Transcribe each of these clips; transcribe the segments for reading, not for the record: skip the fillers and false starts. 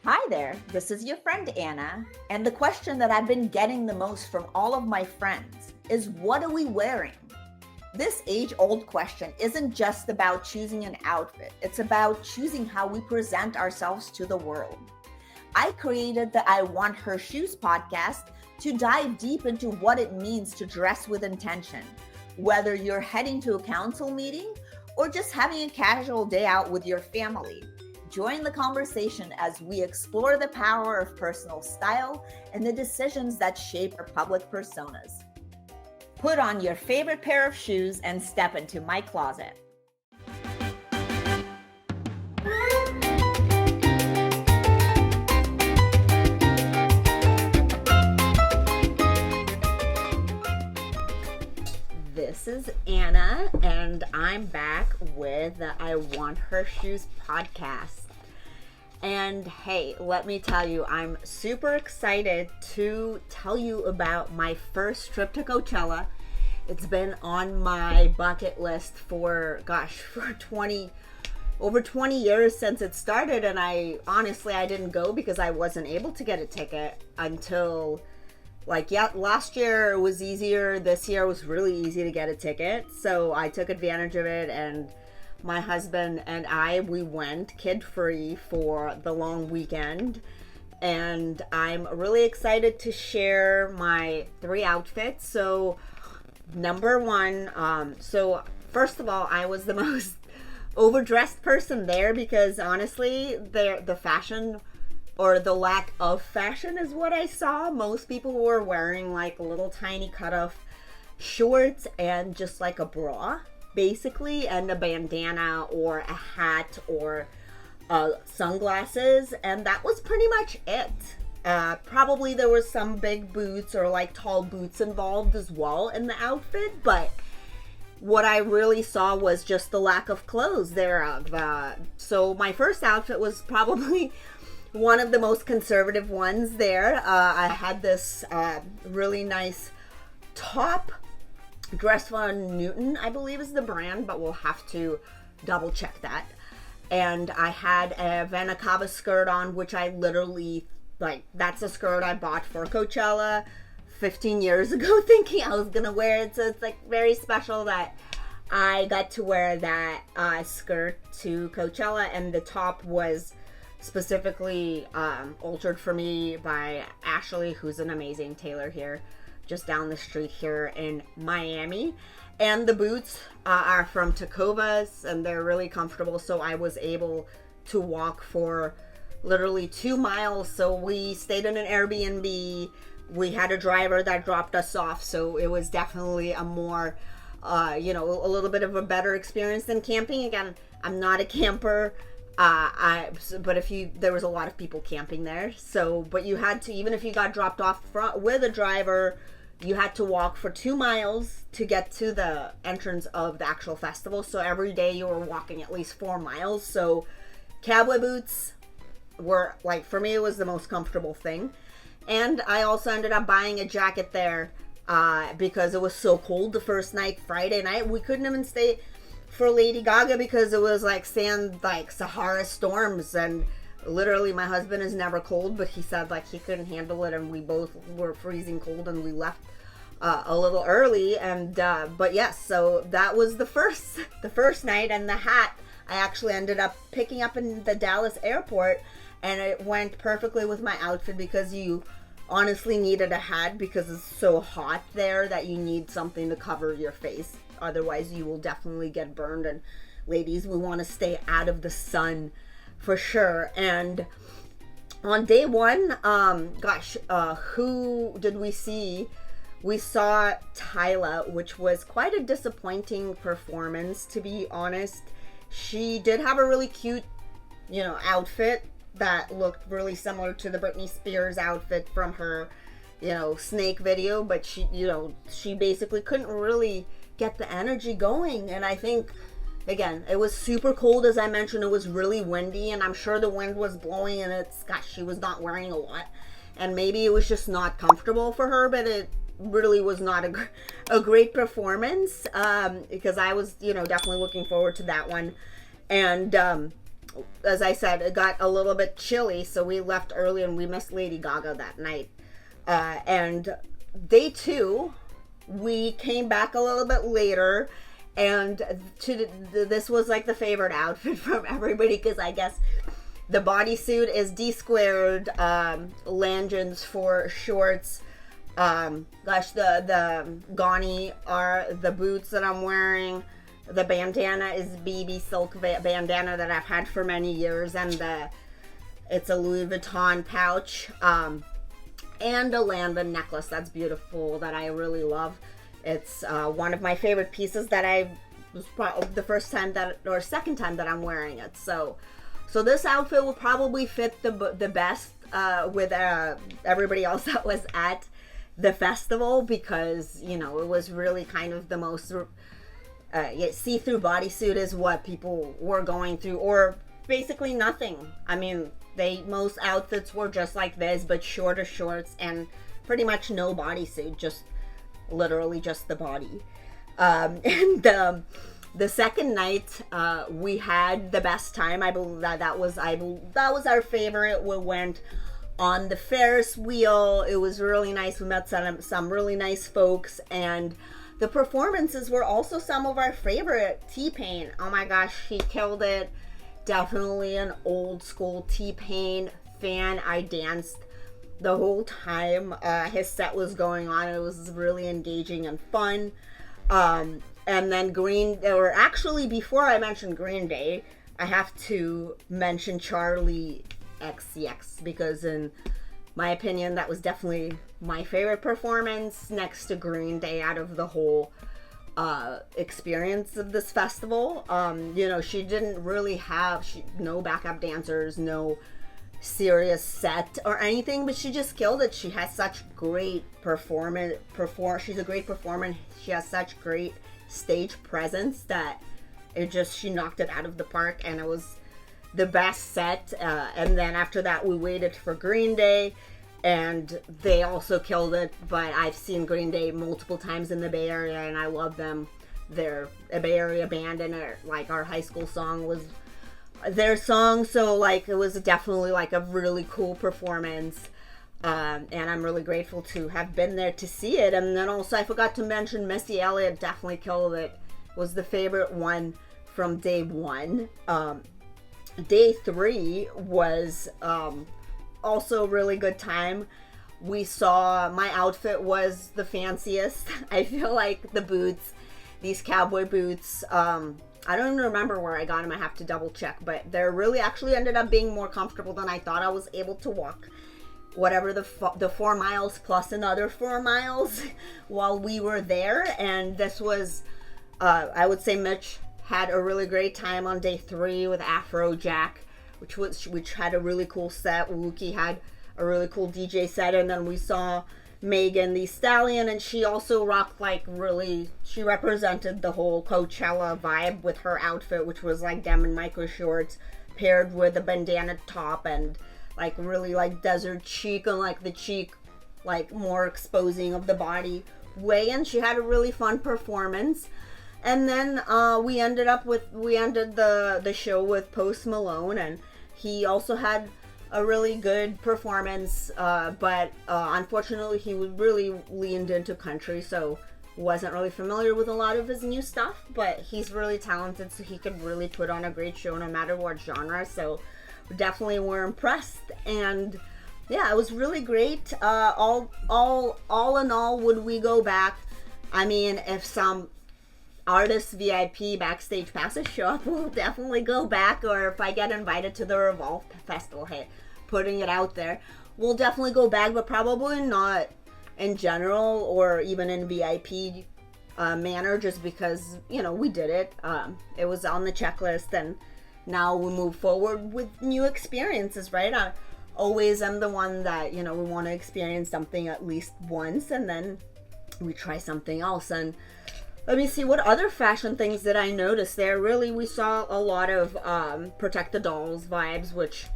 Hi there, this is your friend Anna, and the question that I've been getting the most from all of my friends is what are we wearing? This age old question isn't just about choosing an outfit, it's about choosing how we present ourselves to the world. I created the I Want Her Shoes podcast to dive deep into what it means to dress with intention, whether you're heading to a council meeting or just having a casual day out with your family. Join the conversation as we explore the power of personal style and the decisions that shape our public personas. Put on your favorite pair of shoes and step into my closet. This is Anna, and I'm back with the I Want Her Shoes podcast. And hey, let me tell you, I'm super excited to tell you about my first trip to Coachella. It's been on my bucket list for over 20 years since it started, and I didn't go because I wasn't able to get a ticket until last year it was easier. This year it was really easy to get a ticket, so I took advantage of it, and my husband and we went kid-free for the long weekend, and I'm really excited to share my 3 outfits. So number one, first of all, I was the most overdressed person there because honestly, the fashion or the lack of fashion is what I saw. Most people were wearing like little tiny cutoff shorts and just like a bra basically, and a bandana or a hat or sunglasses, and that was pretty much it. Probably there was some big boots or like tall boots involved as well in the outfit, but what I really saw was just the lack of clothes thereof. So my first outfit was probably one of the most conservative ones there. I had this really nice top. Dress Von Newton, I believe is the brand, but we'll have to double check that. And I had a Vanacaba skirt on, which I literally, that's a skirt I bought for Coachella 15 years ago, thinking I was gonna wear it. So it's very special that I got to wear that skirt to Coachella, and the top was specifically altered for me by Ashley, who's an amazing tailor here just down the street here in Miami. And the boots are from Tacovas, and they're really comfortable, so I was able to walk for literally 2 miles. So we stayed in an Airbnb. We had a driver that dropped us off, so it was definitely a more a little bit of a better experience than camping. Again, I'm not a camper, but there was a lot of people camping there, so but you had to, even if you got dropped off with a driver, you had to walk for 2 miles to get to the entrance of the actual festival. So every day you were walking at least 4 miles. So cowboy boots were, for me, it was the most comfortable thing. And I also ended up buying a jacket there because it was so cold the first night, Friday night. We couldn't even stay for Lady Gaga because it was Sahara storms, and literally my husband is never cold, but he said he couldn't handle it, and we both were freezing cold, and we left a little early. And but yes, so that was the first night. And the hat I actually ended up picking up in the Dallas airport, and it went perfectly with my outfit because you honestly needed a hat because it's so hot there that you need something to cover your face, otherwise you will definitely get burned. And ladies, we want to stay out of the sun for sure. And on day one, who did we see? We saw Tyla, which was quite a disappointing performance, to be honest. She did have a really cute, outfit that looked really similar to the Britney Spears outfit from her, Snake video, but she basically couldn't really get the energy going. And I think, again, it was super cold, as I mentioned. It was really windy, and I'm sure the wind was blowing, and she was not wearing a lot, and maybe it was just not comfortable for her, but it really was not a great performance, because I was, definitely looking forward to that one. And as I said, it got a little bit chilly, so we left early and we missed Lady Gaga that night. And day 2, we came back a little bit later, and this was like the favorite outfit from everybody, because I guess the bodysuit is D-squared, lanyards for shorts. The Gani are the boots that I'm wearing. The bandana is BB silk bandana that I've had for many years, and it's a Louis Vuitton pouch, and a Lanvin necklace that's beautiful that I really love. It's one of my favorite pieces that I was probably the second time that I'm wearing it. So this outfit will probably fit the best with everybody else that was at the festival, because it was really kind of the most see-through bodysuit is what people were going through, or basically nothing. I mean, most outfits were just like this, but shorter shorts and pretty much no bodysuit, just literally just the body. And the second night, we had the best time. I believe that was our favorite. We went on the Ferris wheel. It was really nice. We met some really nice folks, and the performances were also some of our favorite. T-Pain, oh my gosh, he killed it. Definitely an old school T-Pain fan. I danced the whole time his set was going on. It was really engaging and fun. And then before I mention Green Day, I have to mention Charlie XCX, because in my opinion, that was definitely my favorite performance next to Green Day out of the whole experience of this festival. She didn't really have no backup dancers, no serious set or anything, but she just killed it. She has such great she's a great performer. She has such great stage presence that she knocked it out of the park, and it was the best set. And then after that, we waited for Green Day, and they also killed it. But I've seen Green Day multiple times in the Bay Area, and I love them. They're a Bay Area band, and our high school song was their song, so it was definitely a really cool performance. And I'm really grateful to have been there to see it. And then also, I forgot to mention Missy Elliott definitely killed it. Was the favorite one from day 1. Day 3 was also a really good time. My outfit was the fanciest. I feel like the boots, these cowboy boots, I don't even remember where I got them. I have to double check, but they're really actually ended up being more comfortable than I thought. I was able to walk whatever the 4 miles plus another 4 miles while we were there. And this was, I would say Mitch had a really great time on day 3 with Afrojack, which had a really cool set. Wookie had a really cool DJ set, and then we saw Megan Thee Stallion, and she also rocked she represented the whole Coachella vibe with her outfit, which was denim micro shorts paired with a bandana top and really desert chic, and the cheek more exposing of the body way. And she had a really fun performance. And then we ended the show with Post Malone, and he also had a really good performance, but unfortunately he really leaned into country, so wasn't really familiar with a lot of his new stuff. But he's really talented, so he could really put on a great show no matter what genre. So we definitely were impressed, and yeah, it was really great. All in all, would we go back? I mean, if some artist VIP backstage passes show up, we'll definitely go back. Or if I get invited to the Revolve Festival, hey, putting it out there, we'll definitely go back, but probably not in general or even in VIP manner, just because we did it. It was on the checklist, and now we move forward with new experiences, right? I always am the one that we want to experience something at least once, and then we try something else. And let me see, what other fashion things did I notice there? Really, we saw a lot of Protect the Dolls vibes, which,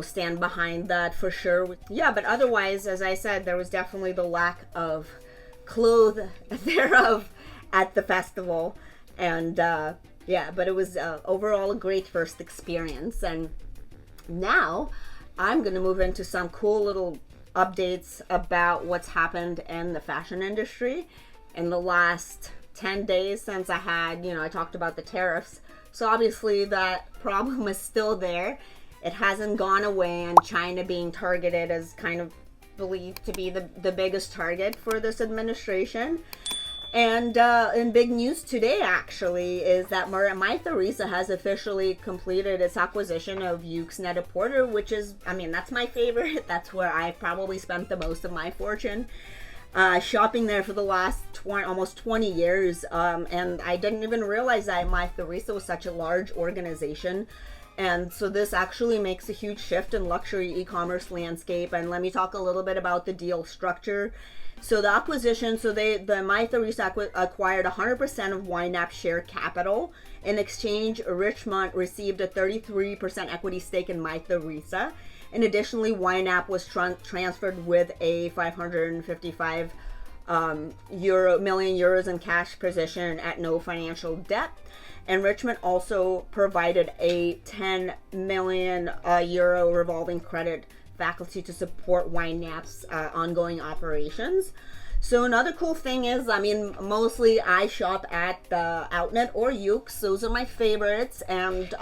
stand behind that for sure. Yeah, but otherwise, as I said, there was definitely the lack of clothes thereof at the festival. And Yeah, but it was overall a great first experience. And now I'm going to move into some cool little updates about what's happened in the fashion industry in the last 10 days since I talked about the tariffs. So obviously that problem is still there. It hasn't gone away, and China being targeted is kind of believed to be the biggest target for this administration. And in big news today, actually, is that My Theresa has officially completed its acquisition of Yoox Net-a-Porter, which is, that's my favorite. That's where I probably spent the most of my fortune shopping there for the last almost 20 years. And I didn't even realize that My Theresa was such a large organization. And so this actually makes a huge shift in luxury e-commerce landscape. And let me talk a little bit about the deal structure. So the acquisition, the My Theresa acquired 100% of YNAP's share capital. In exchange, Richemont received a 33% equity stake in My Theresa. And additionally, YNAP was transferred with a 555 million euros in cash position at no financial debt. And Richemont also provided a 10 million euro revolving credit faculty to support YNAP's ongoing operations. So another cool thing is, mostly I shop at the Outnet or Yoox. Those are my favorites, and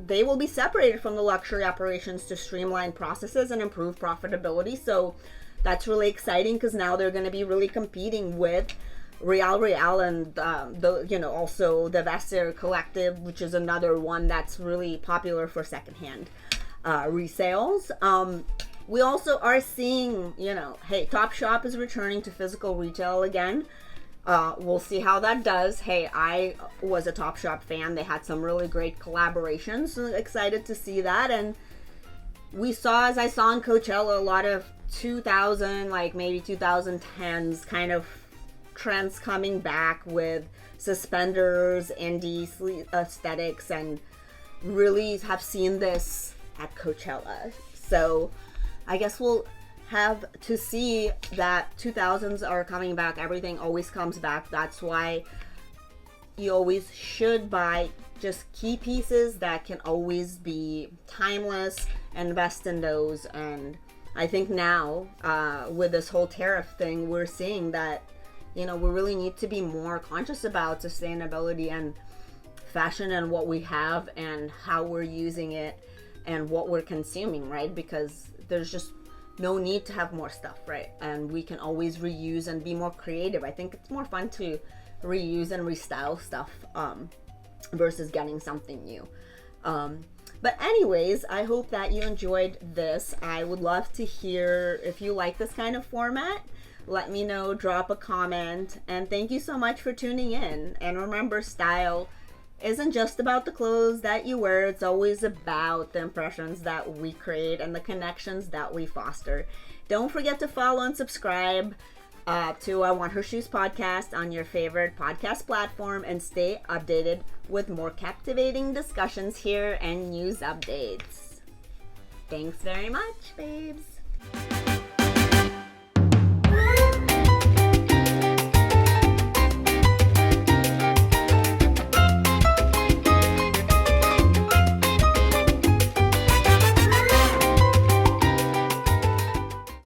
they will be separated from the luxury operations to streamline processes and improve profitability. So that's really exciting, because now they're going to be really competing with Real and also the Vestiaire Collective, which is another one that's really popular for secondhand resales. We also are seeing, hey, Topshop is returning to physical retail again. We'll see how that does. Hey, I was a Topshop fan. They had some really great collaborations. So excited to see that. And as I saw in Coachella, a lot of 2000, maybe 2010s kind of trends coming back with suspenders, indie aesthetics, and really have seen this at Coachella. So I guess we'll have to see that 2000s are coming back. Everything always comes back. That's why you always should buy just key pieces that can always be timeless. Invest in those. And I think now with this whole tariff thing, we're seeing that we really need to be more conscious about sustainability and fashion and what we have and how we're using it and what we're consuming, right? Because there's just no need to have more stuff, right? And we can always reuse and be more creative. I think it's more fun to reuse and restyle stuff versus getting something new. But anyways, I hope that you enjoyed this. I would love to hear if you like this kind of format. Let me know, drop a comment, and thank you so much for tuning in. And remember, style isn't just about the clothes that you wear. It's always about the impressions that we create and the connections that we foster. Don't forget to follow and subscribe to I Want Her Shoes podcast on your favorite podcast platform, and stay updated with more captivating discussions here and news updates. Thanks very much, babes.